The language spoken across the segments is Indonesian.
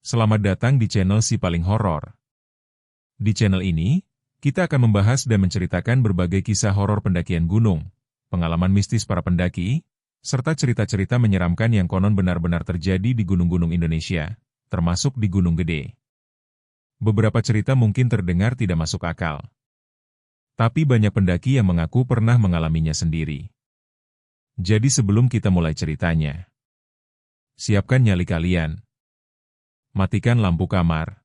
Selamat datang di channel Si Paling Horor. Di channel ini, kita akan membahas dan menceritakan berbagai kisah horor pendakian gunung, pengalaman mistis para pendaki, serta cerita-cerita menyeramkan yang konon benar-benar terjadi di gunung-gunung Indonesia, termasuk di Gunung Gede. Beberapa cerita mungkin terdengar tidak masuk akal. Tapi banyak pendaki yang mengaku pernah mengalaminya sendiri. Jadi sebelum kita mulai ceritanya, siapkan nyali kalian. Matikan lampu kamar.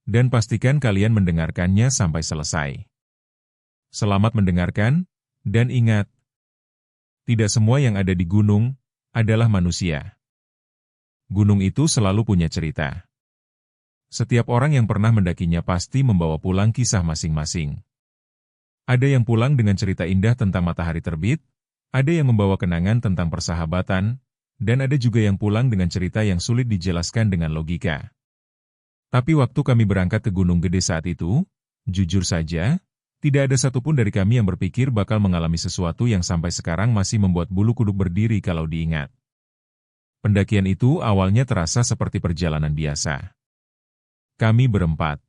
Dan pastikan kalian mendengarkannya sampai selesai. Selamat mendengarkan, dan ingat, tidak semua yang ada di gunung adalah manusia. Gunung itu selalu punya cerita. Setiap orang yang pernah mendakinya pasti membawa pulang kisah masing-masing. Ada yang pulang dengan cerita indah tentang matahari terbit, ada yang membawa kenangan tentang persahabatan, dan ada juga yang pulang dengan cerita yang sulit dijelaskan dengan logika. Tapi waktu kami berangkat ke Gunung Gede saat itu, jujur saja, tidak ada satupun dari kami yang berpikir bakal mengalami sesuatu yang sampai sekarang masih membuat bulu kuduk berdiri kalau diingat. Pendakian itu awalnya terasa seperti perjalanan biasa. Kami berempat.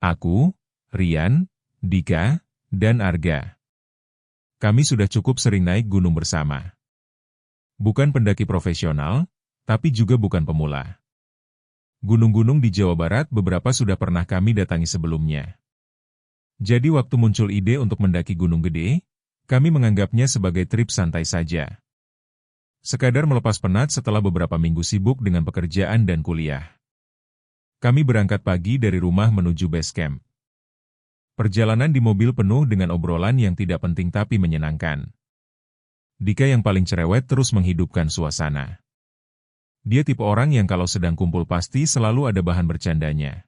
Aku, Rian, Dika, dan Arga. Kami sudah cukup sering naik gunung bersama. Bukan pendaki profesional, tapi juga bukan pemula. Gunung-gunung di Jawa Barat beberapa sudah pernah kami datangi sebelumnya. Jadi waktu muncul ide untuk mendaki Gunung Gede, kami menganggapnya sebagai trip santai saja. Sekadar melepas penat setelah beberapa minggu sibuk dengan pekerjaan dan kuliah. Kami berangkat pagi dari rumah menuju base camp. Perjalanan di mobil penuh dengan obrolan yang tidak penting tapi menyenangkan. Dika yang paling cerewet terus menghidupkan suasana. Dia tipe orang yang kalau sedang kumpul pasti selalu ada bahan bercandanya.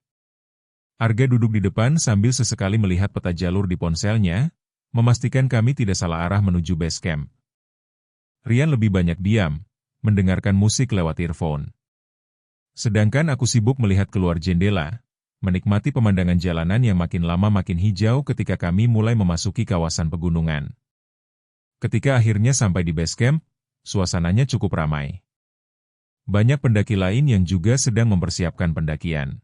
Arga duduk di depan sambil sesekali melihat peta jalur di ponselnya, memastikan kami tidak salah arah menuju base camp. Rian lebih banyak diam, mendengarkan musik lewat earphone. Sedangkan aku sibuk melihat keluar jendela, menikmati pemandangan jalanan yang makin lama makin hijau ketika kami mulai memasuki kawasan pegunungan. Ketika akhirnya sampai di base camp, suasananya cukup ramai. Banyak pendaki lain yang juga sedang mempersiapkan pendakian.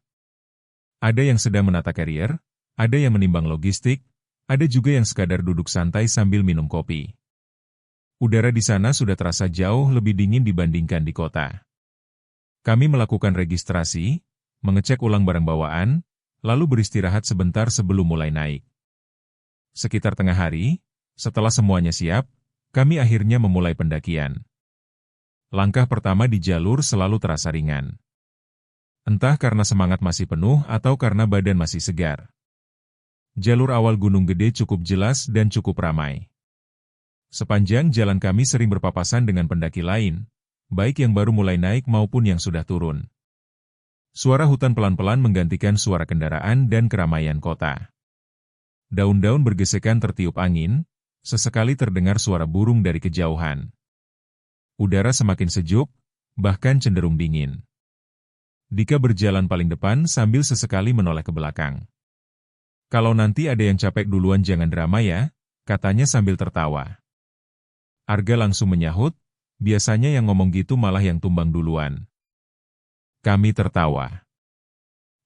Ada yang sedang menata karier, ada yang menimbang logistik, ada juga yang sekadar duduk santai sambil minum kopi. Udara di sana sudah terasa jauh lebih dingin dibandingkan di kota. Kami melakukan registrasi, mengecek ulang barang bawaan, lalu beristirahat sebentar sebelum mulai naik. Sekitar tengah hari, setelah semuanya siap, kami akhirnya memulai pendakian. Langkah pertama di jalur selalu terasa ringan. Entah karena semangat masih penuh atau karena badan masih segar. Jalur awal Gunung Gede cukup jelas dan cukup ramai. Sepanjang jalan kami sering berpapasan dengan pendaki lain, baik yang baru mulai naik maupun yang sudah turun. Suara hutan pelan-pelan menggantikan suara kendaraan dan keramaian kota. Daun-daun bergesekan tertiup angin, sesekali terdengar suara burung dari kejauhan. Udara semakin sejuk, bahkan cenderung dingin. Dika berjalan paling depan sambil sesekali menoleh ke belakang. Kalau nanti ada yang capek duluan jangan drama ya, katanya sambil tertawa. Arga langsung menyahut, biasanya yang ngomong gitu malah yang tumbang duluan. Kami tertawa.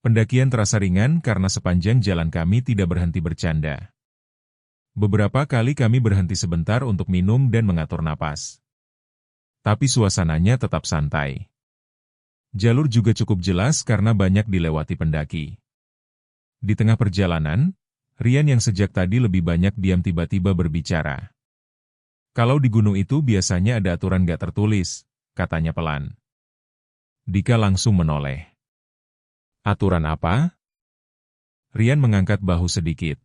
Pendakian terasa ringan karena sepanjang jalan kami tidak berhenti bercanda. Beberapa kali kami berhenti sebentar untuk minum dan mengatur napas. Tapi suasananya tetap santai. Jalur juga cukup jelas karena banyak dilewati pendaki. Di tengah perjalanan, Rian yang sejak tadi lebih banyak diam tiba-tiba berbicara. Kalau di gunung itu biasanya ada aturan gak tertulis, katanya pelan. Dika langsung menoleh. Aturan apa? Rian mengangkat bahu sedikit.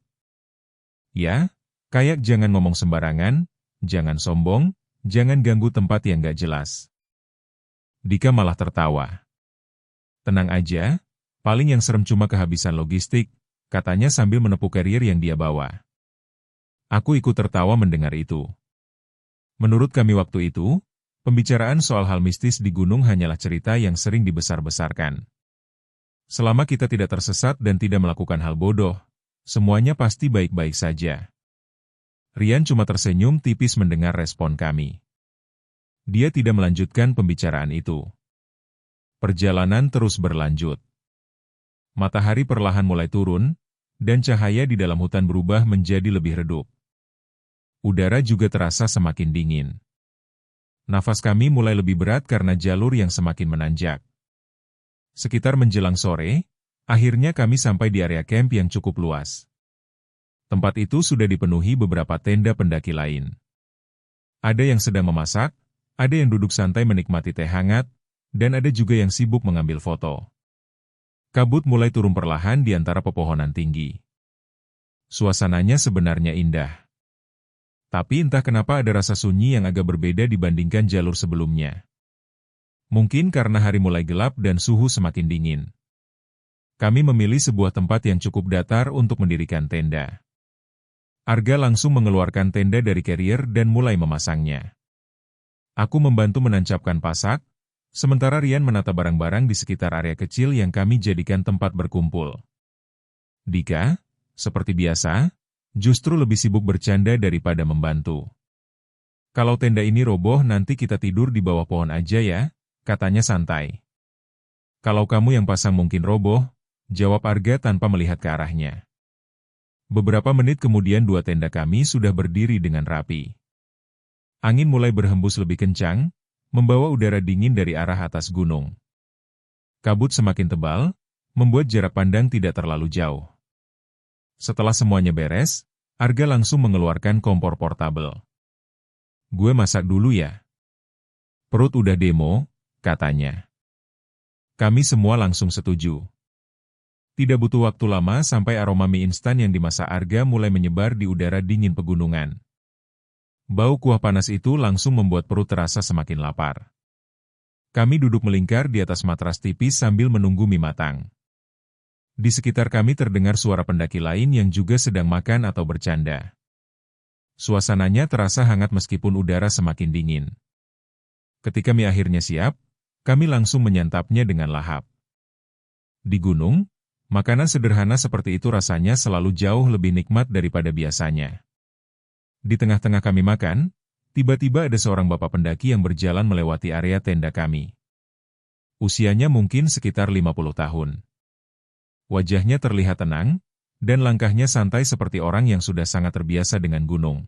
Ya, kayak jangan ngomong sembarangan, jangan sombong, jangan ganggu tempat yang gak jelas. Dika malah tertawa. Tenang aja, paling yang serem cuma kehabisan logistik, katanya sambil menepuk karier yang dia bawa. Aku ikut tertawa mendengar itu. Menurut kami waktu itu, pembicaraan soal hal mistis di gunung hanyalah cerita yang sering dibesar-besarkan. Selama kita tidak tersesat dan tidak melakukan hal bodoh, semuanya pasti baik-baik saja. Rian cuma tersenyum tipis mendengar respon kami. Dia tidak melanjutkan pembicaraan itu. Perjalanan terus berlanjut. Matahari perlahan mulai turun, dan cahaya di dalam hutan berubah menjadi lebih redup. Udara juga terasa semakin dingin. Nafas kami mulai lebih berat karena jalur yang semakin menanjak. Sekitar menjelang sore, akhirnya kami sampai di area camp yang cukup luas. Tempat itu sudah dipenuhi beberapa tenda pendaki lain. Ada yang sedang memasak, ada yang duduk santai menikmati teh hangat, dan ada juga yang sibuk mengambil foto. Kabut mulai turun perlahan di antara pepohonan tinggi. Suasananya sebenarnya indah. Tapi entah kenapa ada rasa sunyi yang agak berbeda dibandingkan jalur sebelumnya. Mungkin karena hari mulai gelap dan suhu semakin dingin. Kami memilih sebuah tempat yang cukup datar untuk mendirikan tenda. Arga langsung mengeluarkan tenda dari carrier dan mulai memasangnya. Aku membantu menancapkan pasak, sementara Rian menata barang-barang di sekitar area kecil yang kami jadikan tempat berkumpul. Dika, seperti biasa, justru lebih sibuk bercanda daripada membantu. Kalau tenda ini roboh nanti kita tidur di bawah pohon aja ya, katanya santai. Kalau kamu yang pasang mungkin roboh, jawab Arga tanpa melihat ke arahnya. Beberapa menit kemudian dua tenda kami sudah berdiri dengan rapi. Angin mulai berhembus lebih kencang, membawa udara dingin dari arah atas gunung. Kabut semakin tebal, membuat jarak pandang tidak terlalu jauh. Setelah semuanya beres, Arga langsung mengeluarkan kompor portabel. Gue masak dulu ya. Perut udah demo, katanya. Kami semua langsung setuju. Tidak butuh waktu lama sampai aroma mie instan yang dimasak Arga mulai menyebar di udara dingin pegunungan. Bau kuah panas itu langsung membuat perut terasa semakin lapar. Kami duduk melingkar di atas matras tipis sambil menunggu mie matang. Di sekitar kami terdengar suara pendaki lain yang juga sedang makan atau bercanda. Suasananya terasa hangat meskipun udara semakin dingin. Ketika mie akhirnya siap, kami langsung menyantapnya dengan lahap. Di gunung, makanan sederhana seperti itu rasanya selalu jauh lebih nikmat daripada biasanya. Di tengah-tengah kami makan, tiba-tiba ada seorang bapak pendaki yang berjalan melewati area tenda kami. Usianya mungkin sekitar 50 tahun. Wajahnya terlihat tenang, dan langkahnya santai seperti orang yang sudah sangat terbiasa dengan gunung.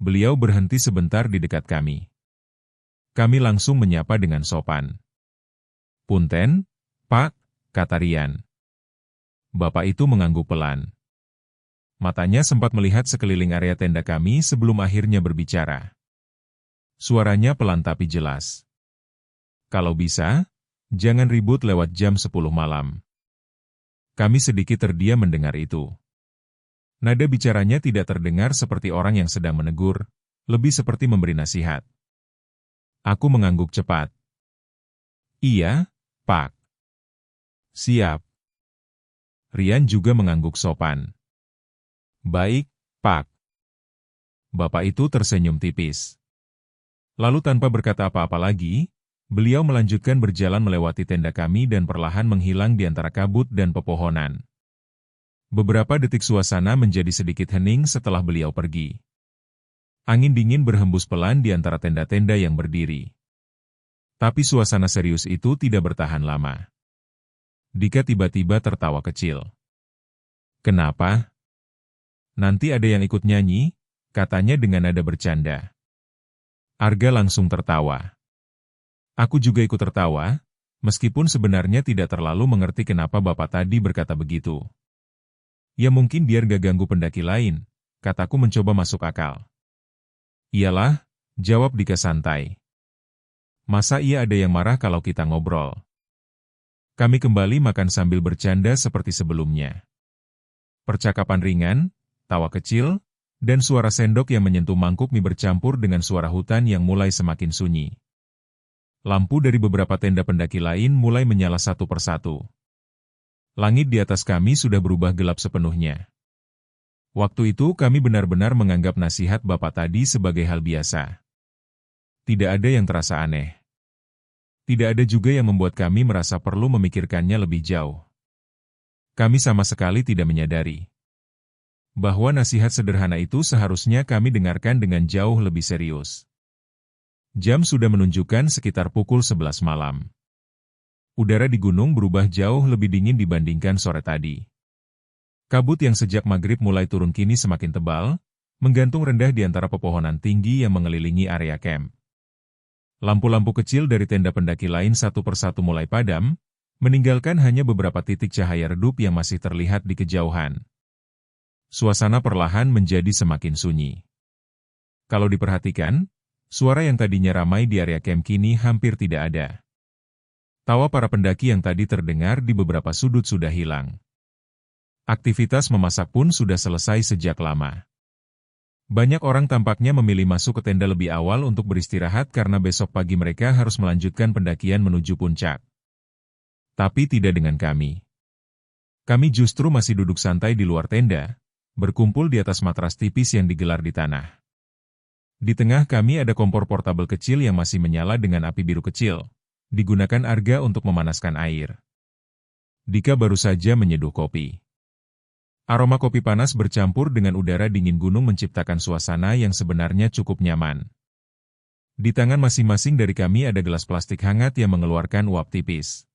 Beliau berhenti sebentar di dekat kami. Kami langsung menyapa dengan sopan. "Punten, Pak," kata Rian. Bapak itu mengangguk pelan. Matanya sempat melihat sekeliling area tenda kami sebelum akhirnya berbicara. Suaranya pelan tapi jelas. "Kalau bisa, jangan ribut lewat jam 10 malam." Kami sedikit terdiam mendengar itu. Nada bicaranya tidak terdengar seperti orang yang sedang menegur, lebih seperti memberi nasihat. Aku mengangguk cepat. "Iya, Pak." "Siap." Rian juga mengangguk sopan. "Baik, Pak." Bapak itu tersenyum tipis. Lalu tanpa berkata apa-apa lagi, beliau melanjutkan berjalan melewati tenda kami dan perlahan menghilang di antara kabut dan pepohonan. Beberapa detik suasana menjadi sedikit hening setelah beliau pergi. Angin dingin berhembus pelan di antara tenda-tenda yang berdiri. Tapi suasana serius itu tidak bertahan lama. Dika tiba-tiba tertawa kecil. "Kenapa? Nanti ada yang ikut nyanyi," katanya dengan nada bercanda. Arga langsung tertawa. Aku juga ikut tertawa, meskipun sebenarnya tidak terlalu mengerti kenapa bapak tadi berkata begitu. Ya mungkin biar gak ganggu pendaki lain, kataku mencoba masuk akal. "Iyalah," jawab Dika santai. "Masa iya ada yang marah kalau kita ngobrol?" Kami kembali makan sambil bercanda seperti sebelumnya. Percakapan ringan, tawa kecil, dan suara sendok yang menyentuh mangkuk mie bercampur dengan suara hutan yang mulai semakin sunyi. Lampu dari beberapa tenda pendaki lain mulai menyala satu persatu. Langit di atas kami sudah berubah gelap sepenuhnya. Waktu itu kami benar-benar menganggap nasihat bapak tadi sebagai hal biasa. Tidak ada yang terasa aneh. Tidak ada juga yang membuat kami merasa perlu memikirkannya lebih jauh. Kami sama sekali tidak menyadari bahwa nasihat sederhana itu seharusnya kami dengarkan dengan jauh lebih serius. Jam sudah menunjukkan sekitar pukul 11 malam. Udara di gunung berubah jauh lebih dingin dibandingkan sore tadi. Kabut yang sejak maghrib mulai turun kini semakin tebal, menggantung rendah di antara pepohonan tinggi yang mengelilingi area camp. Lampu-lampu kecil dari tenda pendaki lain satu persatu mulai padam, meninggalkan hanya beberapa titik cahaya redup yang masih terlihat di kejauhan. Suasana perlahan menjadi semakin sunyi. Kalau diperhatikan, suara yang tadinya ramai di area camp kini hampir tidak ada. Tawa para pendaki yang tadi terdengar di beberapa sudut sudah hilang. Aktivitas memasak pun sudah selesai sejak lama. Banyak orang tampaknya memilih masuk ke tenda lebih awal untuk beristirahat karena besok pagi mereka harus melanjutkan pendakian menuju puncak. Tapi tidak dengan kami. Kami justru masih duduk santai di luar tenda, berkumpul di atas matras tipis yang digelar di tanah. Di tengah kami ada kompor portabel kecil yang masih menyala dengan api biru kecil, digunakan Arga untuk memanaskan air. Dika baru saja menyeduh kopi. Aroma kopi panas bercampur dengan udara dingin gunung menciptakan suasana yang sebenarnya cukup nyaman. Di tangan masing-masing dari kami ada gelas plastik hangat yang mengeluarkan uap tipis.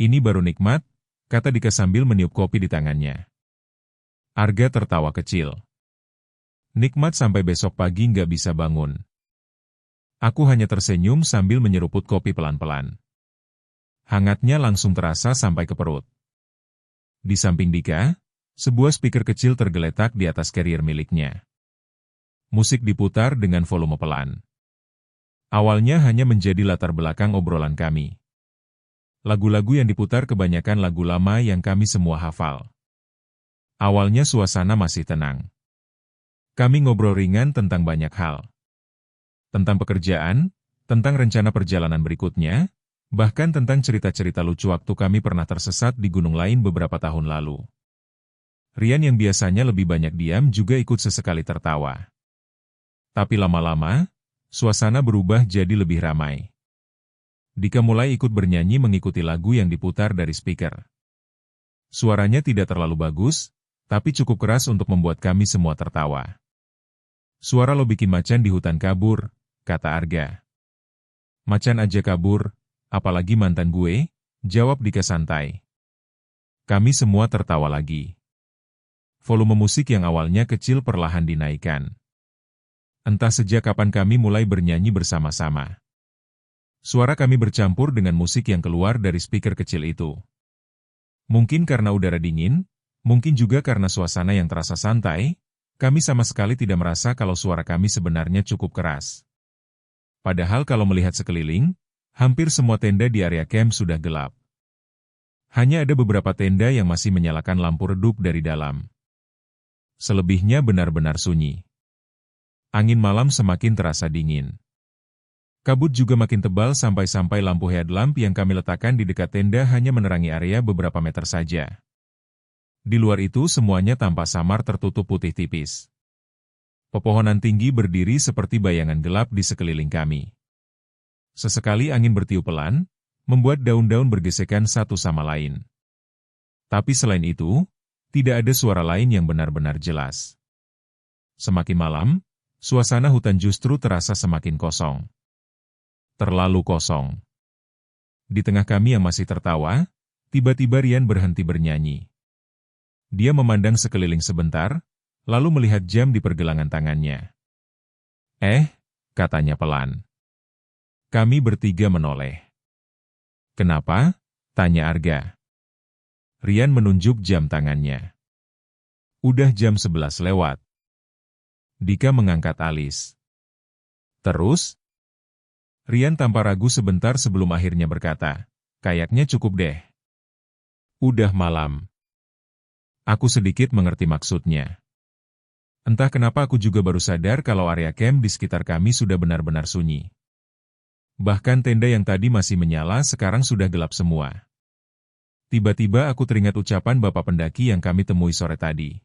Ini baru nikmat, kata Dika sambil meniup kopi di tangannya. Arga tertawa kecil. Nikmat sampai besok pagi nggak bisa bangun. Aku hanya tersenyum sambil menyeruput kopi pelan-pelan. Hangatnya langsung terasa sampai ke perut. Di samping Dika, sebuah speaker kecil tergeletak di atas carrier miliknya. Musik diputar dengan volume pelan. Awalnya hanya menjadi latar belakang obrolan kami. Lagu-lagu yang diputar kebanyakan lagu lama yang kami semua hafal. Awalnya suasana masih tenang. Kami ngobrol ringan tentang banyak hal. Tentang pekerjaan, tentang rencana perjalanan berikutnya, bahkan tentang cerita-cerita lucu waktu kami pernah tersesat di gunung lain beberapa tahun lalu. Rian yang biasanya lebih banyak diam juga ikut sesekali tertawa. Tapi lama-lama, suasana berubah jadi lebih ramai. Dika mulai ikut bernyanyi mengikuti lagu yang diputar dari speaker. Suaranya tidak terlalu bagus, tapi cukup keras untuk membuat kami semua tertawa. Suara lo bikin macan di hutan kabur, kata Arga. Macan aja kabur, apalagi mantan gue, jawab Dika santai. Kami semua tertawa lagi. Volume musik yang awalnya kecil perlahan dinaikkan. Entah sejak kapan kami mulai bernyanyi bersama-sama. Suara kami bercampur dengan musik yang keluar dari speaker kecil itu. Mungkin karena udara dingin, mungkin juga karena suasana yang terasa santai, kami sama sekali tidak merasa kalau suara kami sebenarnya cukup keras. Padahal kalau melihat sekeliling, hampir semua tenda di area camp sudah gelap. Hanya ada beberapa tenda yang masih menyalakan lampu redup dari dalam. Selebihnya benar-benar sunyi. Angin malam semakin terasa dingin. Kabut juga makin tebal sampai-sampai lampu headlamp yang kami letakkan di dekat tenda hanya menerangi area beberapa meter saja. Di luar itu semuanya tampak samar tertutup putih tipis. Pepohonan tinggi berdiri seperti bayangan gelap di sekeliling kami. Sesekali angin bertiup pelan, membuat daun-daun bergesekan satu sama lain. Tapi selain itu, tidak ada suara lain yang benar-benar jelas. Semakin malam, suasana hutan justru terasa semakin kosong. Terlalu kosong. Di tengah kami yang masih tertawa, tiba-tiba Rian berhenti bernyanyi. Dia memandang sekeliling sebentar, lalu melihat jam di pergelangan tangannya. Katanya pelan. Kami bertiga menoleh. Kenapa? Tanya Arga. Rian menunjuk jam tangannya. Udah jam 11 lewat. Dika mengangkat alis. Terus? Rian tanpa ragu sebentar sebelum akhirnya berkata, kayaknya cukup deh. Udah malam. Aku sedikit mengerti maksudnya. Entah kenapa aku juga baru sadar kalau area camp di sekitar kami sudah benar-benar sunyi. Bahkan tenda yang tadi masih menyala sekarang sudah gelap semua. Tiba-tiba aku teringat ucapan bapak pendaki yang kami temui sore tadi.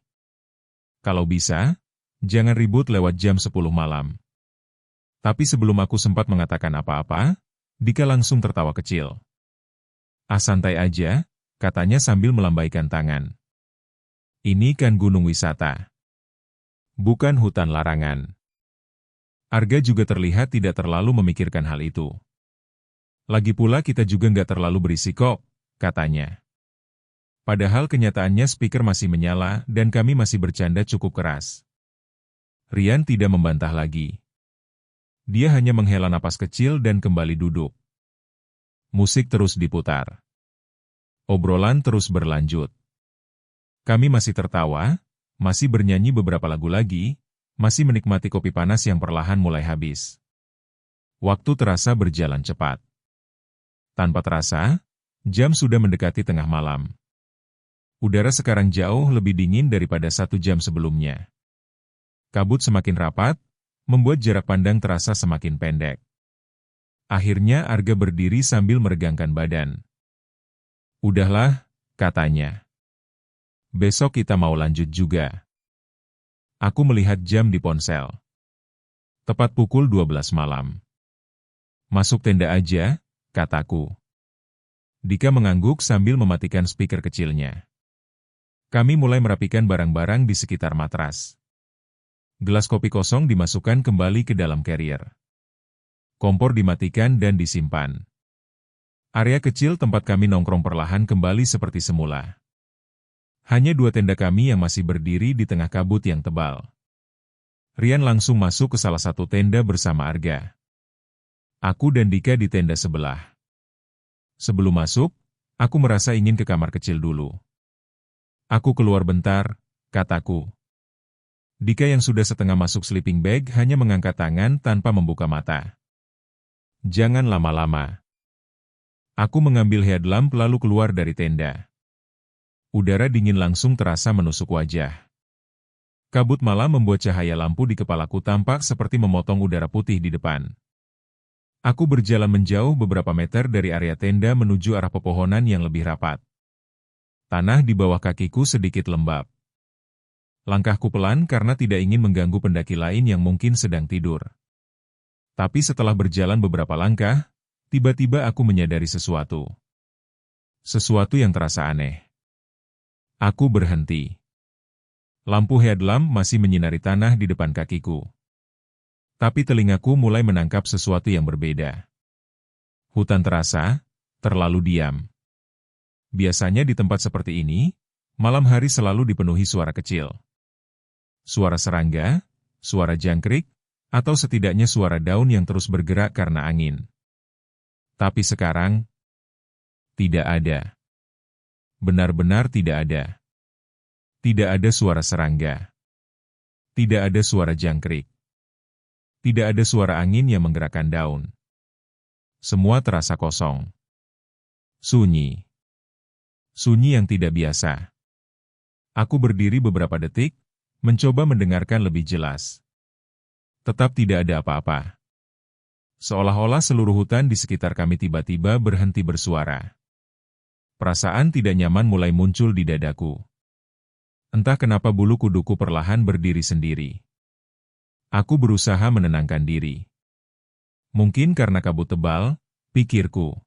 Kalau bisa, jangan ribut lewat jam 10 malam. Tapi sebelum aku sempat mengatakan apa-apa, Dika langsung tertawa kecil. Santai aja, katanya sambil melambaikan tangan. Ini kan gunung wisata. Bukan hutan larangan. Arga juga terlihat tidak terlalu memikirkan hal itu. Lagi pula kita juga nggak terlalu berisik kok, katanya. Padahal kenyataannya speaker masih menyala dan kami masih bercanda cukup keras. Rian tidak membantah lagi. Dia hanya menghela napas kecil dan kembali duduk. Musik terus diputar. Obrolan terus berlanjut. Kami masih tertawa, masih bernyanyi beberapa lagu lagi, masih menikmati kopi panas yang perlahan mulai habis. Waktu terasa berjalan cepat. Tanpa terasa, jam sudah mendekati tengah malam. Udara sekarang jauh lebih dingin daripada 1 jam sebelumnya. Kabut semakin rapat, membuat jarak pandang terasa semakin pendek. Akhirnya Arga berdiri sambil meregangkan badan. Udahlah, katanya. Besok kita mau lanjut juga. Aku melihat jam di ponsel. Tepat pukul 12 malam. Masuk tenda aja, kataku. Dika mengangguk sambil mematikan speaker kecilnya. Kami mulai merapikan barang-barang di sekitar matras. Gelas kopi kosong dimasukkan kembali ke dalam carrier. Kompor dimatikan dan disimpan. Area kecil tempat kami nongkrong perlahan kembali seperti semula. Hanya 2 tenda kami yang masih berdiri di tengah kabut yang tebal. Rian langsung masuk ke salah satu tenda bersama Arga. Aku dan Dika di tenda sebelah. Sebelum masuk, aku merasa ingin ke kamar kecil dulu. Aku keluar bentar, kataku. Dika yang sudah setengah masuk sleeping bag hanya mengangkat tangan tanpa membuka mata. Jangan lama-lama. Aku mengambil headlamp lalu keluar dari tenda. Udara dingin langsung terasa menusuk wajah. Kabut malam membuat cahaya lampu di kepalaku tampak seperti memotong udara putih di depan. Aku berjalan menjauh beberapa meter dari area tenda menuju arah pepohonan yang lebih rapat. Tanah di bawah kakiku sedikit lembab. Langkahku pelan karena tidak ingin mengganggu pendaki lain yang mungkin sedang tidur. Tapi setelah berjalan beberapa langkah, tiba-tiba aku menyadari sesuatu. Sesuatu yang terasa aneh. Aku berhenti. Lampu headlamp masih menyinari tanah di depan kakiku. Tapi telingaku mulai menangkap sesuatu yang berbeda. Hutan terasa terlalu diam. Biasanya di tempat seperti ini, malam hari selalu dipenuhi suara kecil. Suara serangga, suara jangkrik, atau setidaknya suara daun yang terus bergerak karena angin. Tapi sekarang, tidak ada. Benar-benar tidak ada. Tidak ada suara serangga. Tidak ada suara jangkrik. Tidak ada suara angin yang menggerakkan daun. Semua terasa kosong. Sunyi. Sunyi yang tidak biasa. Aku berdiri beberapa detik, mencoba mendengarkan lebih jelas. Tetap tidak ada apa-apa. Seolah-olah seluruh hutan di sekitar kami tiba-tiba berhenti bersuara. Perasaan tidak nyaman mulai muncul di dadaku. Entah kenapa bulu kuduku perlahan berdiri sendiri. Aku berusaha menenangkan diri. Mungkin karena kabut tebal, pikirku.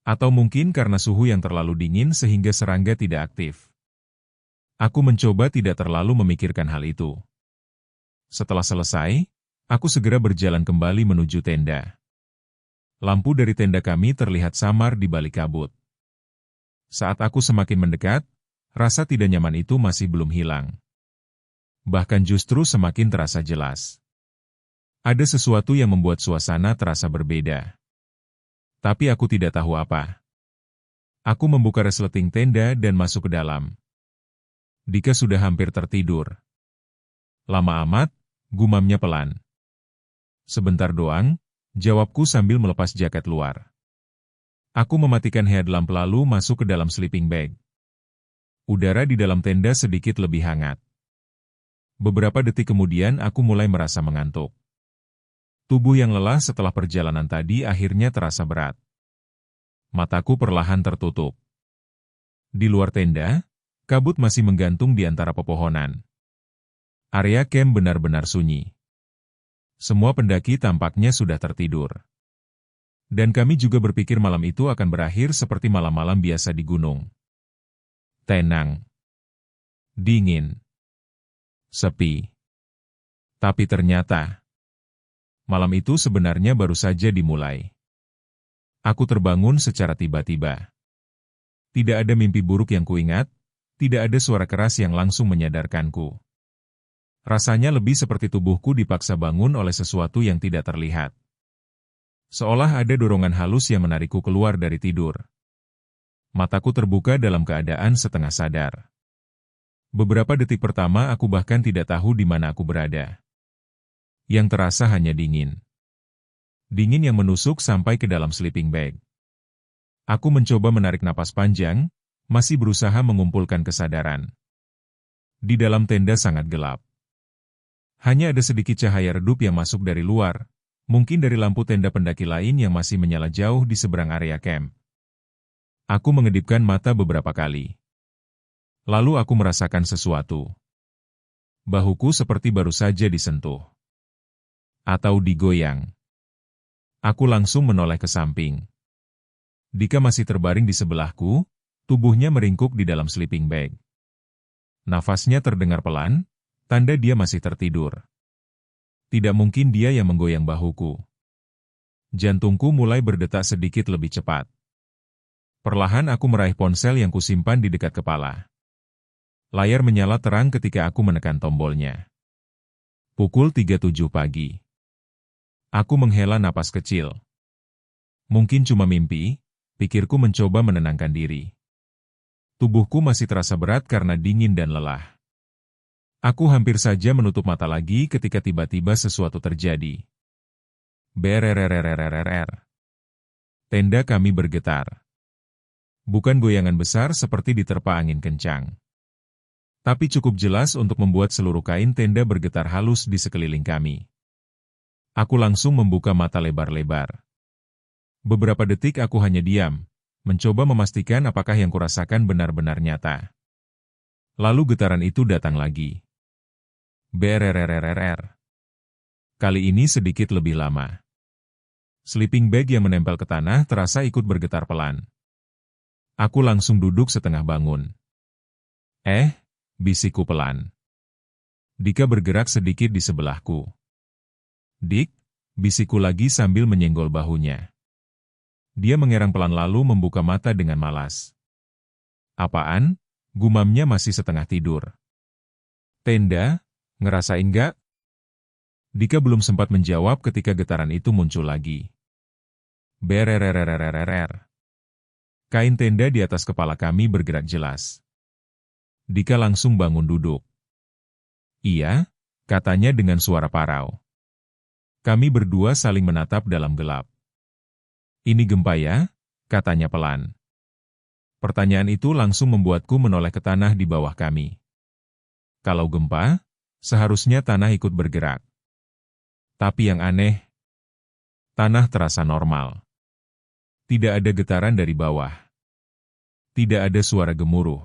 Atau mungkin karena suhu yang terlalu dingin sehingga serangga tidak aktif. Aku mencoba tidak terlalu memikirkan hal itu. Setelah selesai, aku segera berjalan kembali menuju tenda. Lampu dari tenda kami terlihat samar di balik kabut. Saat aku semakin mendekat, rasa tidak nyaman itu masih belum hilang. Bahkan justru semakin terasa jelas. Ada sesuatu yang membuat suasana terasa berbeda. Tapi aku tidak tahu apa. Aku membuka resleting tenda dan masuk ke dalam. Dika sudah hampir tertidur. Lama amat, gumamnya pelan. Sebentar doang, jawabku sambil melepas jaket luar. Aku mematikan headlamp lalu masuk ke dalam sleeping bag. Udara di dalam tenda sedikit lebih hangat. Beberapa detik kemudian aku mulai merasa mengantuk. Tubuh yang lelah setelah perjalanan tadi akhirnya terasa berat. Mataku perlahan tertutup. Di luar tenda, kabut masih menggantung di antara pepohonan. Area camp benar-benar sunyi. Semua pendaki tampaknya sudah tertidur. Dan kami juga berpikir malam itu akan berakhir seperti malam-malam biasa di gunung. Tenang. Dingin. Sepi. Tapi ternyata, malam itu sebenarnya baru saja dimulai. Aku terbangun secara tiba-tiba. Tidak ada mimpi buruk yang kuingat, tidak ada suara keras yang langsung menyadarkanku. Rasanya lebih seperti tubuhku dipaksa bangun oleh sesuatu yang tidak terlihat. Seolah ada dorongan halus yang menarikku keluar dari tidur. Mataku terbuka dalam keadaan setengah sadar. Beberapa detik pertama aku bahkan tidak tahu di mana aku berada. Yang terasa hanya dingin. Dingin yang menusuk sampai ke dalam sleeping bag. Aku mencoba menarik napas panjang, masih berusaha mengumpulkan kesadaran. Di dalam tenda sangat gelap. Hanya ada sedikit cahaya redup yang masuk dari luar, mungkin dari lampu tenda pendaki lain yang masih menyala jauh di seberang area camp. Aku mengedipkan mata beberapa kali. Lalu aku merasakan sesuatu. Bahuku seperti baru saja disentuh. Atau digoyang. Aku langsung menoleh ke samping. Dika masih terbaring di sebelahku, tubuhnya meringkuk di dalam sleeping bag. Nafasnya terdengar pelan, tanda dia masih tertidur. Tidak mungkin dia yang menggoyang bahuku. Jantungku mulai berdetak sedikit lebih cepat. Perlahan aku meraih ponsel yang kusimpan di dekat kepala. Layar menyala terang ketika aku menekan tombolnya. Pukul 3:07 pagi. Aku menghela napas kecil. Mungkin cuma mimpi, pikirku mencoba menenangkan diri. Tubuhku masih terasa berat karena dingin dan lelah. Aku hampir saja menutup mata lagi ketika tiba-tiba sesuatu terjadi. Berererererererer. Tenda kami bergetar. Bukan goyangan besar seperti diterpa angin kencang. Tapi cukup jelas untuk membuat seluruh kain tenda bergetar halus di sekeliling kami. Aku langsung membuka mata lebar-lebar. Beberapa detik aku hanya diam, mencoba memastikan apakah yang kurasakan benar-benar nyata. Lalu getaran itu datang lagi. Berererererer. Kali ini sedikit lebih lama. Sleeping bag yang menempel ke tanah terasa ikut bergetar pelan. Aku langsung duduk setengah bangun. Bisikku pelan. Dika bergerak sedikit di sebelahku. Dik, bisikku lagi sambil menyenggol bahunya. Dia mengerang pelan lalu membuka mata dengan malas. Apaan? Gumamnya masih setengah tidur. Tenda, ngerasain gak? Dika belum sempat menjawab ketika getaran itu muncul lagi. Bererererererer. Kain tenda di atas kepala kami bergerak jelas. Dika langsung bangun duduk. Iya, katanya dengan suara parau. Kami berdua saling menatap dalam gelap. Ini gempa ya? Katanya pelan. Pertanyaan itu langsung membuatku menoleh ke tanah di bawah kami. Kalau gempa, seharusnya tanah ikut bergerak. Tapi yang aneh, tanah terasa normal. Tidak ada getaran dari bawah. Tidak ada suara gemuruh.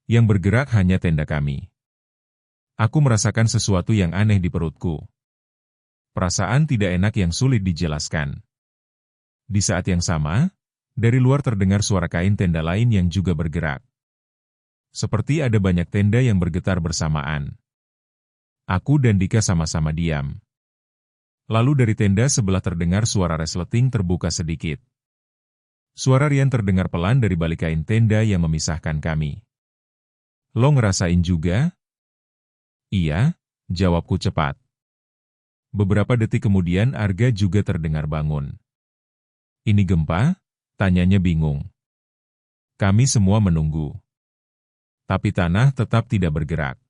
Yang bergerak hanya tenda kami. Aku merasakan sesuatu yang aneh di perutku. Perasaan tidak enak yang sulit dijelaskan. Di saat yang sama, dari luar terdengar suara kain tenda lain yang juga bergerak. Seperti ada banyak tenda yang bergetar bersamaan. Aku dan Dika sama-sama diam. Lalu dari tenda sebelah terdengar suara resleting terbuka sedikit. Suara riang terdengar pelan dari balik kain tenda yang memisahkan kami. Lo ngerasain juga? Iya, jawabku cepat. Beberapa detik kemudian Arga juga terdengar bangun. Ini gempa? Tanyanya bingung. Kami semua menunggu. Tapi tanah tetap tidak bergerak.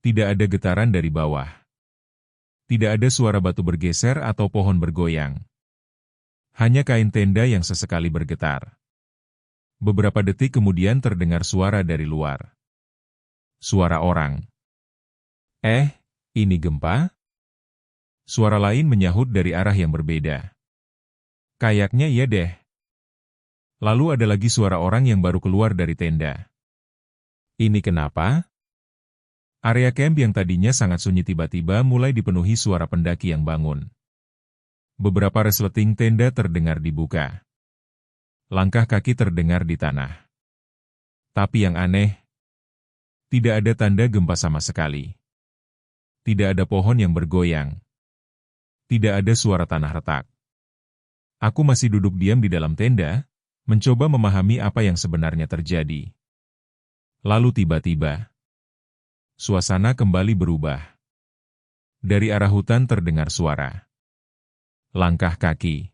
Tidak ada getaran dari bawah. Tidak ada suara batu bergeser atau pohon bergoyang. Hanya kain tenda yang sesekali bergetar. Beberapa detik kemudian terdengar suara dari luar. Suara orang. Ini gempa? Suara lain menyahut dari arah yang berbeda. Kayaknya iya deh. Lalu ada lagi suara orang yang baru keluar dari tenda. Ini kenapa? Area camp yang tadinya sangat sunyi tiba-tiba mulai dipenuhi suara pendaki yang bangun. Beberapa resleting tenda terdengar dibuka. Langkah kaki terdengar di tanah. Tapi yang aneh, tidak ada tanda gempa sama sekali. Tidak ada pohon yang bergoyang. Tidak ada suara tanah retak. Aku masih duduk diam di dalam tenda, mencoba memahami apa yang sebenarnya terjadi. Lalu tiba-tiba, suasana kembali berubah. Dari arah hutan terdengar suara. Langkah kaki.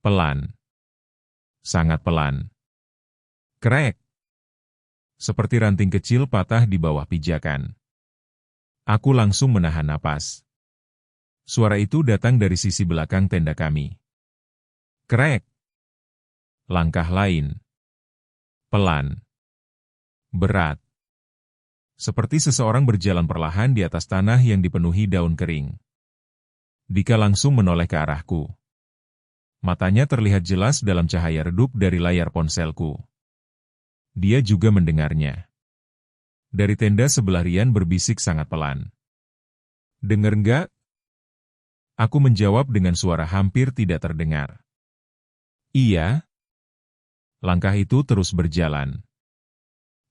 Pelan. Sangat pelan. Krek. Seperti ranting kecil patah di bawah pijakan. Aku langsung menahan napas. Suara itu datang dari sisi belakang tenda kami. Krek. Langkah lain. Pelan. Berat. Seperti seseorang berjalan perlahan di atas tanah yang dipenuhi daun kering. Dika langsung menoleh ke arahku. Matanya terlihat jelas dalam cahaya redup dari layar ponselku. Dia juga mendengarnya. Dari tenda sebelah Rian berbisik sangat pelan. "Dengar nggak?" Aku menjawab dengan suara hampir tidak terdengar. "Iya." Langkah itu terus berjalan.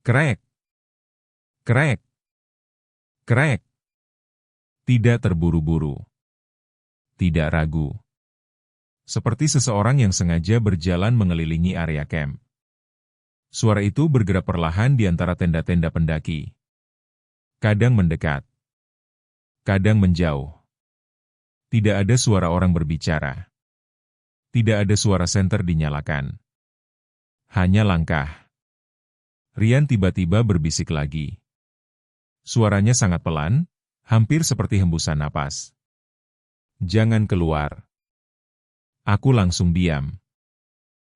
Krek. Krek. Krek. Tidak terburu-buru. Tidak ragu. Seperti seseorang yang sengaja berjalan mengelilingi area camp. Suara itu bergerak perlahan di antara tenda-tenda pendaki. Kadang mendekat. Kadang menjauh. Tidak ada suara orang berbicara. Tidak ada suara senter dinyalakan. Hanya langkah. Rian tiba-tiba berbisik lagi. Suaranya sangat pelan, hampir seperti hembusan napas. "Jangan keluar." Aku langsung diam.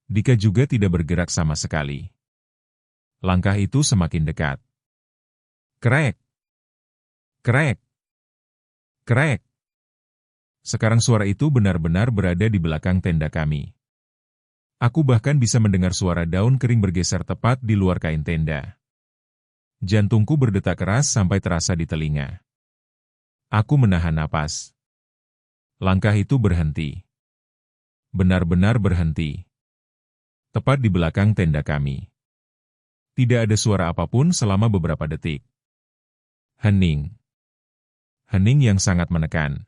Dika juga tidak bergerak sama sekali. Langkah itu semakin dekat. Krek. Krek. Krek. Sekarang suara itu benar-benar berada di belakang tenda kami. Aku bahkan bisa mendengar suara daun kering bergeser tepat di luar kain tenda. Jantungku berdetak keras sampai terasa di telinga. Aku menahan napas. Langkah itu berhenti. Benar-benar berhenti. Tepat di belakang tenda kami. Tidak ada suara apapun selama beberapa detik. Hening. Hening yang sangat menekan.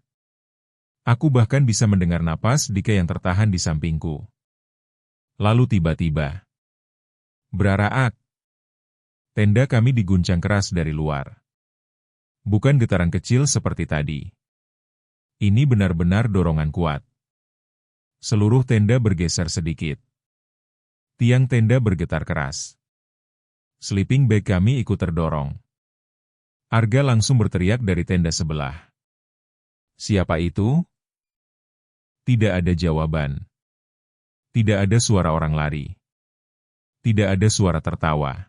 Aku bahkan bisa mendengar napas Dika yang tertahan di sampingku. Lalu tiba-tiba, beraraak. Tenda kami diguncang keras dari luar. Bukan getaran kecil seperti tadi. Ini benar-benar dorongan kuat. Seluruh tenda bergeser sedikit. Tiang tenda bergetar keras. Sleeping bag kami ikut terdorong. Arga langsung berteriak dari tenda sebelah. "Siapa itu?" Tidak ada jawaban. Tidak ada suara orang lari. Tidak ada suara tertawa.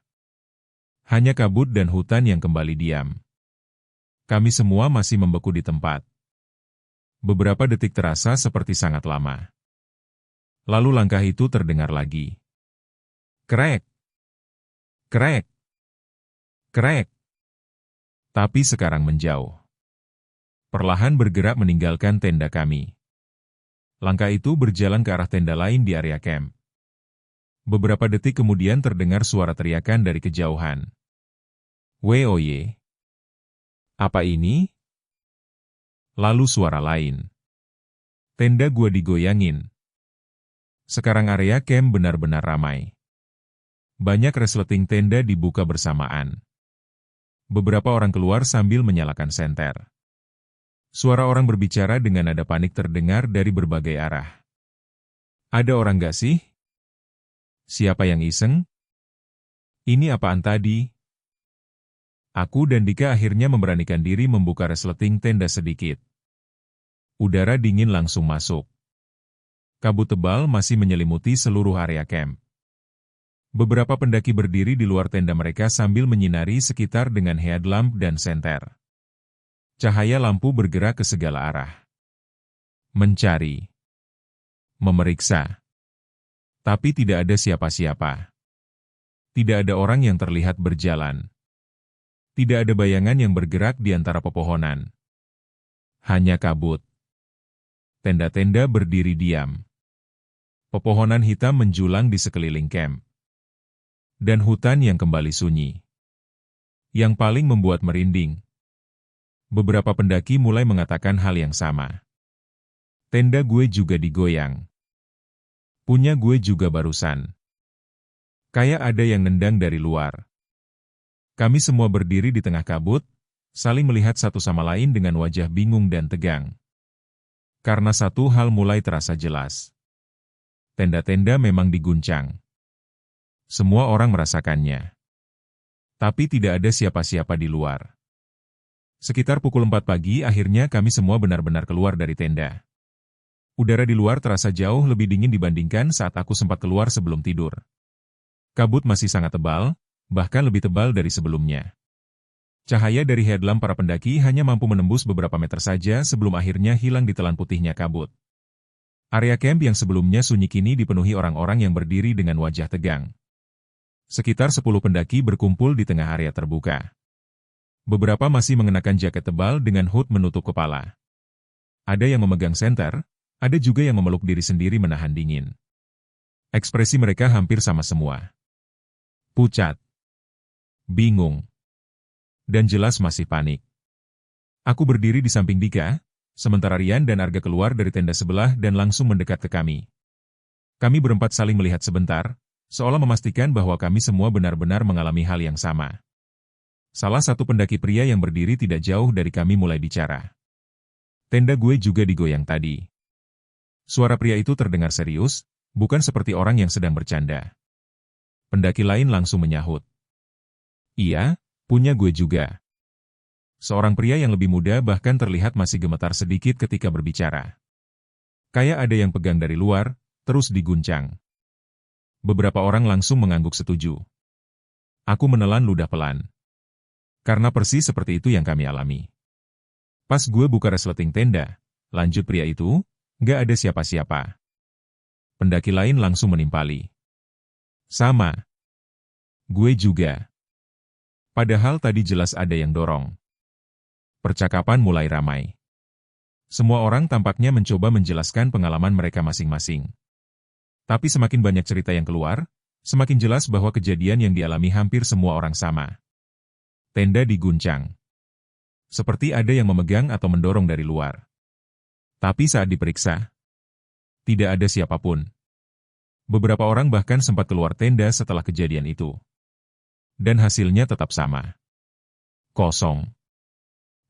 Hanya kabut dan hutan yang kembali diam. Kami semua masih membeku di tempat. Beberapa detik terasa seperti sangat lama. Lalu langkah itu terdengar lagi. Krek. Krek. Krek. Tapi sekarang menjauh. Perlahan bergerak meninggalkan tenda kami. Langkah itu berjalan ke arah tenda lain di area camp. Beberapa detik kemudian terdengar suara teriakan dari kejauhan. "Woye. Apa ini?" Lalu suara lain. Tenda gua digoyangin. Sekarang area camp benar-benar ramai. Banyak resleting tenda dibuka bersamaan. Beberapa orang keluar sambil menyalakan senter. Suara orang berbicara dengan nada panik terdengar dari berbagai arah. "Ada orang gak sih? Siapa yang iseng? Ini apaan tadi?" Aku dan Dika akhirnya memberanikan diri membuka resleting tenda sedikit. Udara dingin langsung masuk. Kabut tebal masih menyelimuti seluruh area camp. Beberapa pendaki berdiri di luar tenda mereka sambil menyinari sekitar dengan headlamp dan senter. Cahaya lampu bergerak ke segala arah. Mencari. Memeriksa. Tapi tidak ada siapa-siapa. Tidak ada orang yang terlihat berjalan. Tidak ada bayangan yang bergerak di antara pepohonan. Hanya kabut. Tenda-tenda berdiri diam. Pepohonan hitam menjulang di sekeliling camp. Dan hutan yang kembali sunyi. Yang paling membuat merinding. Beberapa pendaki mulai mengatakan hal yang sama. "Tenda gue juga digoyang." Punya gue juga barusan. Kayak ada yang nendang dari luar. Kami semua berdiri di tengah kabut, saling melihat satu sama lain dengan wajah bingung dan tegang. Karena satu hal mulai terasa jelas. Tenda-tenda memang diguncang. Semua orang merasakannya. Tapi tidak ada siapa-siapa di luar. Sekitar pukul 4 pagi akhirnya kami semua benar-benar keluar dari tenda. Udara di luar terasa jauh lebih dingin dibandingkan saat aku sempat keluar sebelum tidur. Kabut masih sangat tebal, bahkan lebih tebal dari sebelumnya. Cahaya dari headlamp para pendaki hanya mampu menembus beberapa meter saja sebelum akhirnya hilang di telan putihnya kabut. Area camp yang sebelumnya sunyi kini dipenuhi orang-orang yang berdiri dengan wajah tegang. Sekitar 10 pendaki berkumpul di tengah area terbuka. Beberapa masih mengenakan jaket tebal dengan hood menutup kepala. Ada yang memegang senter, ada juga yang memeluk diri sendiri menahan dingin. Ekspresi mereka hampir sama semua. Pucat, bingung, dan jelas masih panik. Aku berdiri di samping Dika, sementara Rian dan Arga keluar dari tenda sebelah dan langsung mendekat ke kami. Kami berempat saling melihat sebentar, seolah memastikan bahwa kami semua benar-benar mengalami hal yang sama. Salah satu pendaki pria yang berdiri tidak jauh dari kami mulai bicara. Tenda gue juga digoyang tadi. Suara pria itu terdengar serius, bukan seperti orang yang sedang bercanda. Pendaki lain langsung menyahut. Iya, punya gue juga. Seorang pria yang lebih muda bahkan terlihat masih gemetar sedikit ketika berbicara. Kayak ada yang pegang dari luar, terus diguncang. Beberapa orang langsung mengangguk setuju. Aku menelan ludah pelan. Karena persis seperti itu yang kami alami. Pas gue buka resleting tenda, lanjut pria itu, nggak ada siapa-siapa. Pendaki lain langsung menimpali. Sama. Gue juga. Padahal tadi jelas ada yang dorong. Percakapan mulai ramai. Semua orang tampaknya mencoba menjelaskan pengalaman mereka masing-masing. Tapi semakin banyak cerita yang keluar, semakin jelas bahwa kejadian yang dialami hampir semua orang sama. Tenda diguncang. Seperti ada yang memegang atau mendorong dari luar. Tapi saat diperiksa, tidak ada siapapun. Beberapa orang bahkan sempat keluar tenda setelah kejadian itu. Dan hasilnya tetap sama. Kosong.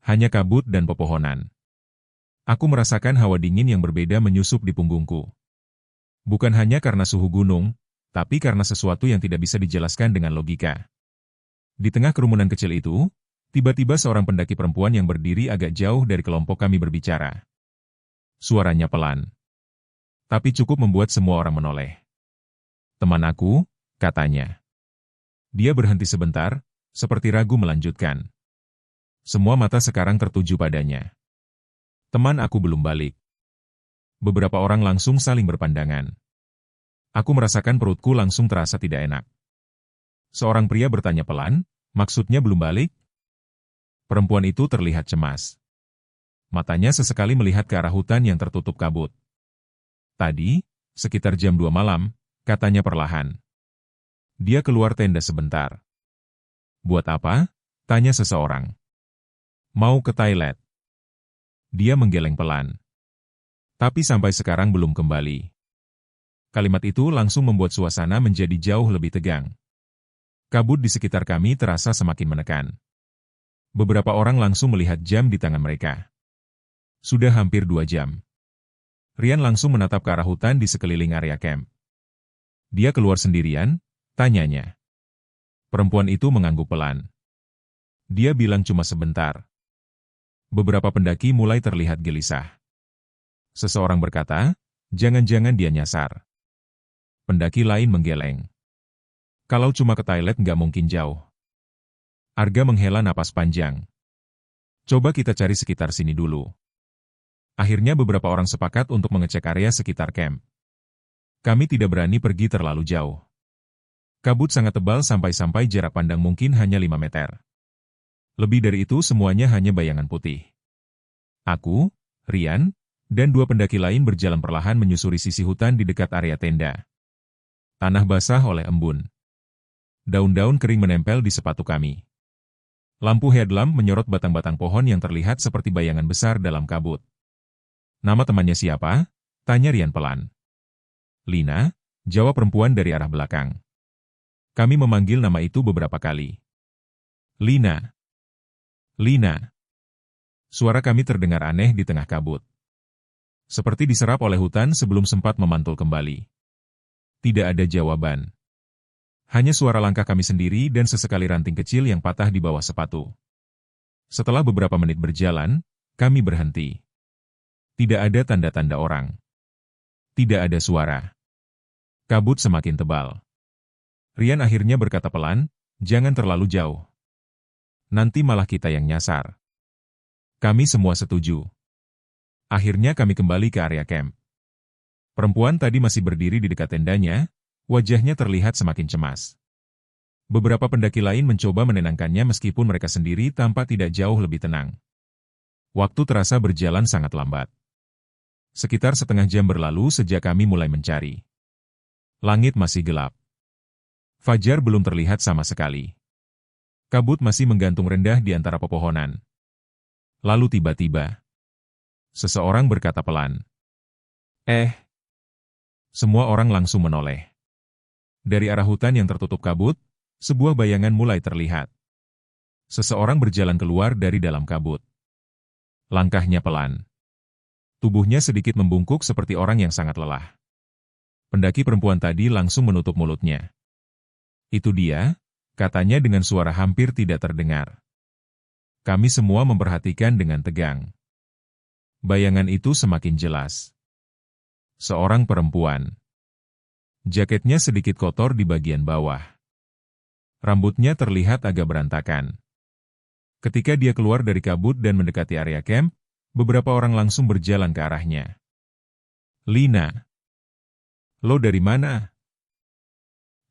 Hanya kabut dan pepohonan. Aku merasakan hawa dingin yang berbeda menyusup di punggungku. Bukan hanya karena suhu gunung, tapi karena sesuatu yang tidak bisa dijelaskan dengan logika. Di tengah kerumunan kecil itu, tiba-tiba seorang pendaki perempuan yang berdiri agak jauh dari kelompok kami berbicara. Suaranya pelan. Tapi cukup membuat semua orang menoleh. Teman aku, katanya. Dia berhenti sebentar, seperti ragu melanjutkan. Semua mata sekarang tertuju padanya. Teman aku belum balik. Beberapa orang langsung saling berpandangan. Aku merasakan perutku langsung terasa tidak enak. Seorang pria bertanya pelan, maksudnya belum balik? Perempuan itu terlihat cemas. Matanya sesekali melihat ke arah hutan yang tertutup kabut. Tadi, sekitar jam 2 malam, katanya perlahan. Dia keluar tenda sebentar. Buat apa? Tanya seseorang. Mau ke toilet. Dia menggeleng pelan. Tapi sampai sekarang belum kembali. Kalimat itu langsung membuat suasana menjadi jauh lebih tegang. Kabut di sekitar kami terasa semakin menekan. Beberapa orang langsung melihat jam di tangan mereka. Sudah hampir 2 jam. Rian langsung menatap ke arah hutan di sekeliling area camp. Dia keluar sendirian, tanyanya. Perempuan itu mengangguk pelan. Dia bilang cuma sebentar. Beberapa pendaki mulai terlihat gelisah. Seseorang berkata, jangan-jangan dia nyasar. Pendaki lain menggeleng. Kalau cuma ke toilet nggak mungkin jauh. Arga menghela napas panjang. Coba kita cari sekitar sini dulu. Akhirnya beberapa orang sepakat untuk mengecek area sekitar camp. Kami tidak berani pergi terlalu jauh. Kabut sangat tebal sampai-sampai jarak pandang mungkin hanya 5 meter. Lebih dari itu semuanya hanya bayangan putih. Aku, Rian, dan 2 pendaki lain berjalan perlahan menyusuri sisi hutan di dekat area tenda. Tanah basah oleh embun. Daun-daun kering menempel di sepatu kami. Lampu headlamp menyorot batang-batang pohon yang terlihat seperti bayangan besar dalam kabut. Nama temannya siapa? Tanya Rian pelan. Lina, jawab perempuan dari arah belakang. Kami memanggil nama itu beberapa kali. Lina. Lina. Suara kami terdengar aneh di tengah kabut. Seperti diserap oleh hutan sebelum sempat memantul kembali. Tidak ada jawaban. Hanya suara langkah kami sendiri dan sesekali ranting kecil yang patah di bawah sepatu. Setelah beberapa menit berjalan, kami berhenti. Tidak ada tanda-tanda orang. Tidak ada suara. Kabut semakin tebal. Rian akhirnya berkata pelan, "Jangan terlalu jauh. Nanti malah kita yang nyasar." Kami semua setuju. Akhirnya kami kembali ke area camp. Perempuan tadi masih berdiri di dekat tendanya, wajahnya terlihat semakin cemas. Beberapa pendaki lain mencoba menenangkannya meskipun mereka sendiri tampak tidak jauh lebih tenang. Waktu terasa berjalan sangat lambat. Sekitar setengah jam berlalu sejak kami mulai mencari. Langit masih gelap. Fajar belum terlihat sama sekali. Kabut masih menggantung rendah di antara pepohonan. Lalu tiba-tiba, seseorang berkata pelan, Semua orang langsung menoleh. Dari arah hutan yang tertutup kabut, sebuah bayangan mulai terlihat. Seseorang berjalan keluar dari dalam kabut. Langkahnya pelan. Tubuhnya sedikit membungkuk seperti orang yang sangat lelah. Pendaki perempuan tadi langsung menutup mulutnya. "Itu dia," katanya dengan suara hampir tidak terdengar. Kami semua memperhatikan dengan tegang. Bayangan itu semakin jelas. Seorang perempuan. Jaketnya sedikit kotor di bagian bawah. Rambutnya terlihat agak berantakan. Ketika dia keluar dari kabut dan mendekati area camp, beberapa orang langsung berjalan ke arahnya. "Lina, lo dari mana?"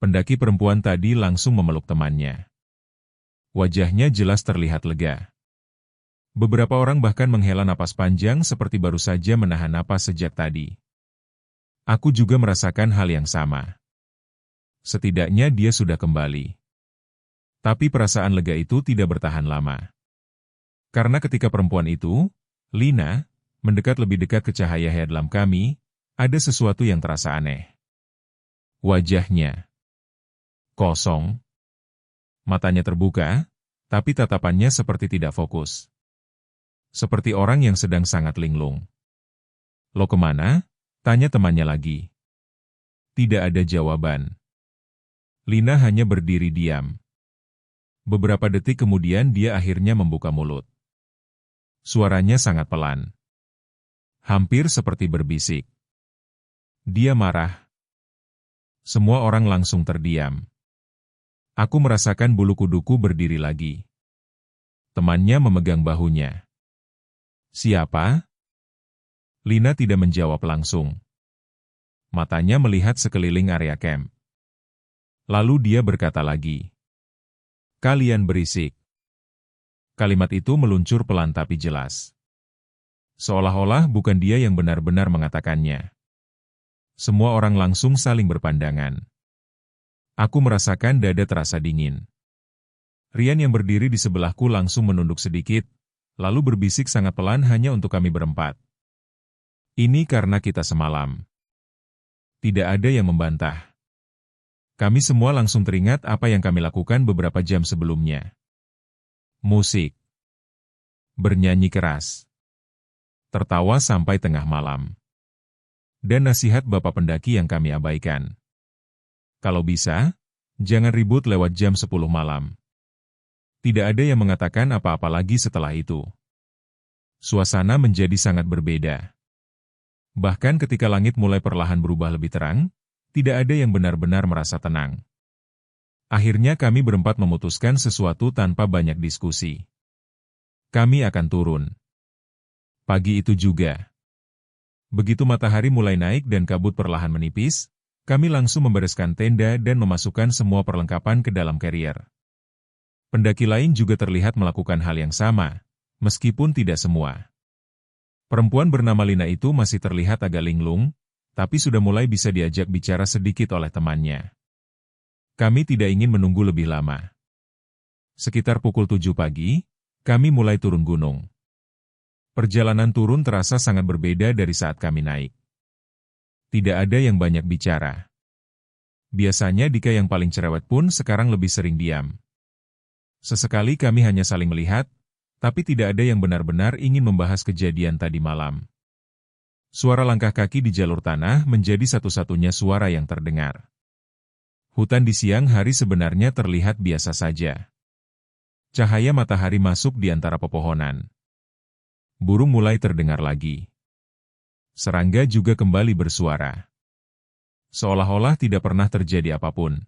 Pendaki perempuan tadi langsung memeluk temannya. Wajahnya jelas terlihat lega. Beberapa orang bahkan menghela napas panjang seperti baru saja menahan napas sejak tadi. Aku juga merasakan hal yang sama. Setidaknya dia sudah kembali. Tapi perasaan lega itu tidak bertahan lama. Karena ketika perempuan itu, Lina, mendekat lebih dekat ke cahaya headlamp kami, ada sesuatu yang terasa aneh. Wajahnya kosong. Matanya terbuka, tapi tatapannya seperti tidak fokus. Seperti orang yang sedang sangat linglung. "Lo kemana?" tanya temannya lagi. Tidak ada jawaban. Lina hanya berdiri diam. Beberapa detik kemudian dia akhirnya membuka mulut. Suaranya sangat pelan. Hampir seperti berbisik. Dia marah. Semua orang langsung terdiam. Aku merasakan bulu kuduku berdiri lagi. Temannya memegang bahunya. "Siapa?" Lina tidak menjawab langsung. Matanya melihat sekeliling area camp. Lalu dia berkata lagi, "Kalian berisik." Kalimat itu meluncur pelan tapi jelas. Seolah-olah bukan dia yang benar-benar mengatakannya. Semua orang langsung saling berpandangan. Aku merasakan dada terasa dingin. Rian yang berdiri di sebelahku langsung menunduk sedikit, lalu berbisik sangat pelan hanya untuk kami berempat. "Ini karena kita semalam." Tidak ada yang membantah. Kami semua langsung teringat apa yang kami lakukan beberapa jam sebelumnya. Musik. Bernyanyi keras. Tertawa sampai tengah malam. Dan nasihat bapak pendaki yang kami abaikan. Kalau bisa, jangan ribut lewat jam 10 malam. Tidak ada yang mengatakan apa-apa lagi setelah itu. Suasana menjadi sangat berbeda. Bahkan ketika langit mulai perlahan berubah lebih terang, tidak ada yang benar-benar merasa tenang. Akhirnya kami berempat memutuskan sesuatu tanpa banyak diskusi. Kami akan turun. Pagi itu juga. Begitu matahari mulai naik dan kabut perlahan menipis, kami langsung membereskan tenda dan memasukkan semua perlengkapan ke dalam carrier. Pendaki lain juga terlihat melakukan hal yang sama, meskipun tidak semua. Perempuan bernama Lina itu masih terlihat agak linglung, tapi sudah mulai bisa diajak bicara sedikit oleh temannya. Kami tidak ingin menunggu lebih lama. Sekitar pukul 7 pagi, kami mulai turun gunung. Perjalanan turun terasa sangat berbeda dari saat kami naik. Tidak ada yang banyak bicara. Biasanya Dika yang paling cerewet pun sekarang lebih sering diam. Sesekali kami hanya saling melihat, tapi tidak ada yang benar-benar ingin membahas kejadian tadi malam. Suara langkah kaki di jalur tanah menjadi satu-satunya suara yang terdengar. Hutan di siang hari sebenarnya terlihat biasa saja. Cahaya matahari masuk di antara pepohonan. Burung mulai terdengar lagi. Serangga juga kembali bersuara. Seolah-olah tidak pernah terjadi apapun.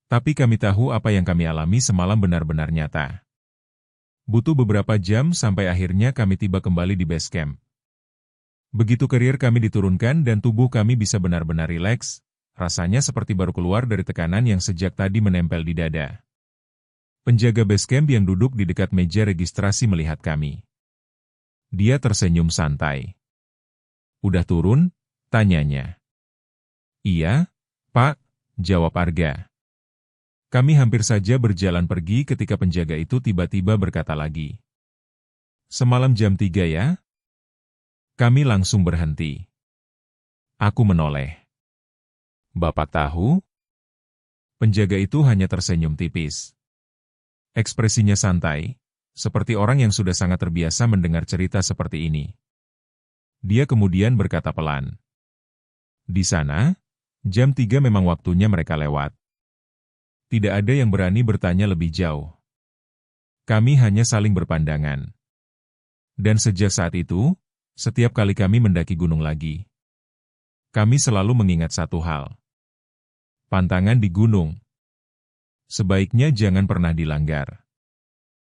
Tapi kami tahu apa yang kami alami semalam benar-benar nyata. Butuh beberapa jam sampai akhirnya kami tiba kembali di base camp. Begitu kerir kami diturunkan dan tubuh kami bisa benar-benar rileks, rasanya seperti baru keluar dari tekanan yang sejak tadi menempel di dada. Penjaga base camp yang duduk di dekat meja registrasi melihat kami. Dia tersenyum santai. "Udah turun?" tanyanya. "Iya, Pak," jawab Arga. Kami hampir saja berjalan pergi ketika penjaga itu tiba-tiba berkata lagi. "Semalam jam 3 ya?" Kami langsung berhenti. Aku menoleh. "Bapak tahu?" Penjaga itu hanya tersenyum tipis. Ekspresinya santai, seperti orang yang sudah sangat terbiasa mendengar cerita seperti ini. Dia kemudian berkata pelan. "Di sana, jam 3 memang waktunya mereka lewat." Tidak ada yang berani bertanya lebih jauh. Kami hanya saling berpandangan. Dan sejak saat itu, setiap kali kami mendaki gunung lagi, kami selalu mengingat satu hal. Pantangan di gunung sebaiknya jangan pernah dilanggar.